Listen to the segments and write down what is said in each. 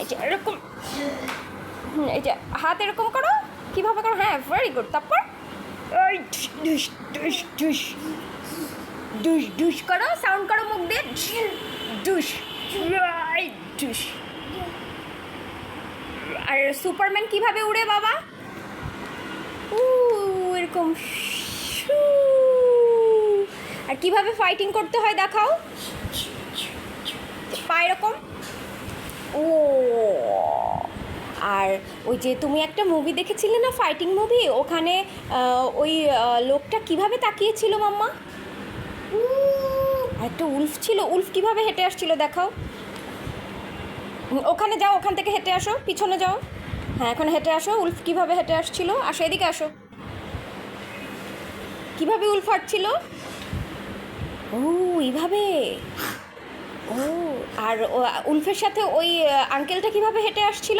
এই যে এরকম, এই যে হাত এরকম করো, কীভাবে করো, হ্যাঁ ভেরি গুড। তারপর এই ডুস ডুস ডুস ডুস ডুস করো, সাউন্ড করো মুখ দিয়ে, ডুস ডুস। আর সুপারম্যান কিভাবে উড়ে বাবা? এরকম। আর কিভাবে ফাইটিং করতে হয় দেখাও, পা এরকম। ও আর ওই যে তুমি একটা মুভি দেখেছিলে না, ফাইটিং মুভি, ওখানে ওই লোকটা কিভাবে তাকিয়েছিল মাম্মা? একটা উল্ফ ছিল, উল্ফ কিভাবে হেঁটে আসছিল দেখাও। ওখানে যাও, ওখান থেকে হেঁটে আসো, পিছনে যাও। হ্যাঁ এখন হেঁটে আসো, উল্ফ কিভাবে হেঁটে আসছিল, আসো এদিকে আসো। কিভাবে উল্ফ হাঁটছিল? ও এইভাবে। ও আর উল্ফের সাথে ওই আঙ্কেলটা কিভাবে হেঁটে আসছিল,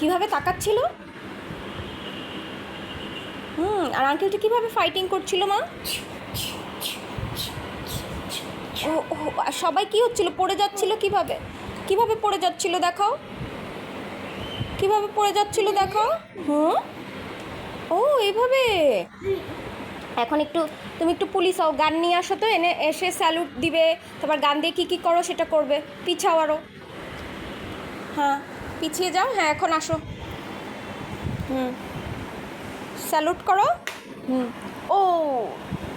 কিভাবে তাকাচ্ছিল? আর আঙ্কেলটা কিভাবে ফাইটিং করছিল মা? ও ও আর সবাই কি হচ্ছিল, পড়ে যাচ্ছিল কিভাবে, কিভাবে পড়ে যাচ্ছিল দেখাও, কিভাবে পড়ে যাচ্ছিল দেখাও। ও এইভাবে। এখন একটু তুমি একটু পুলিশ হও, গান নিয়ে আসো তো, এনে এসে স্যালুট দিবে, তারপর গান দিয়ে কী কী করো সেটা করবে। পিছাও আরও, হ্যাঁ পিছিয়ে যাও, হ্যাঁ এখন আসো। স্যালুট করো। ও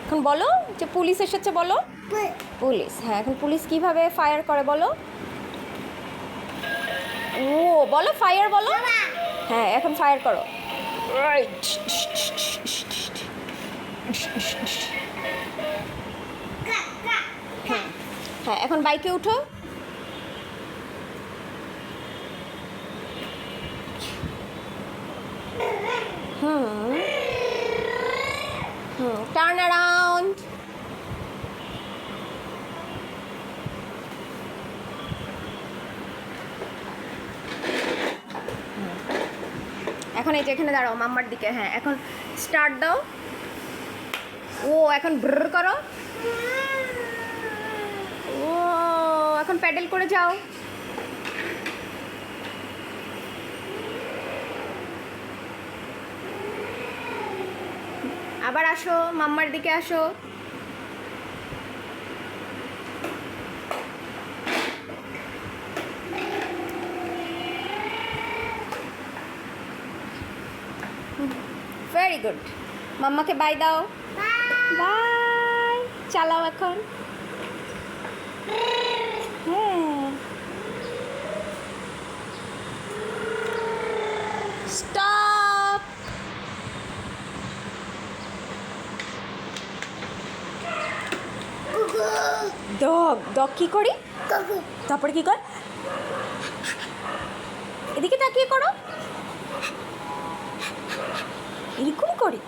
এখন বলো যে পুলিশ এসেছে বলো। পুলিশ, হ্যাঁ এখন পুলিশ কিভাবে ফায়ার করে বলো। ও বলো ফায়ার বলো, হ্যাঁ এখন ফায়ার করো। হ্যাঁ এখন বাইকে উঠো। Turn around. এখন এই যে এখানে দাঁড়াও মাম্মার দিকে, হ্যাঁ এখন স্টার্ট দাও। ও এখন ব্রর করো। ও এখন প্যাডেল করে যাও। আবার আসো, মাম্মার দিকে আসো। Very good. মাম্মাকে বাই দাও। বাই। চালাও এখন। হ্যাঁ স্টপ। ডগ, ডগ কি করি, তারপরে কি কর, এদিকে তাকিয়ে করো, এরকম করি।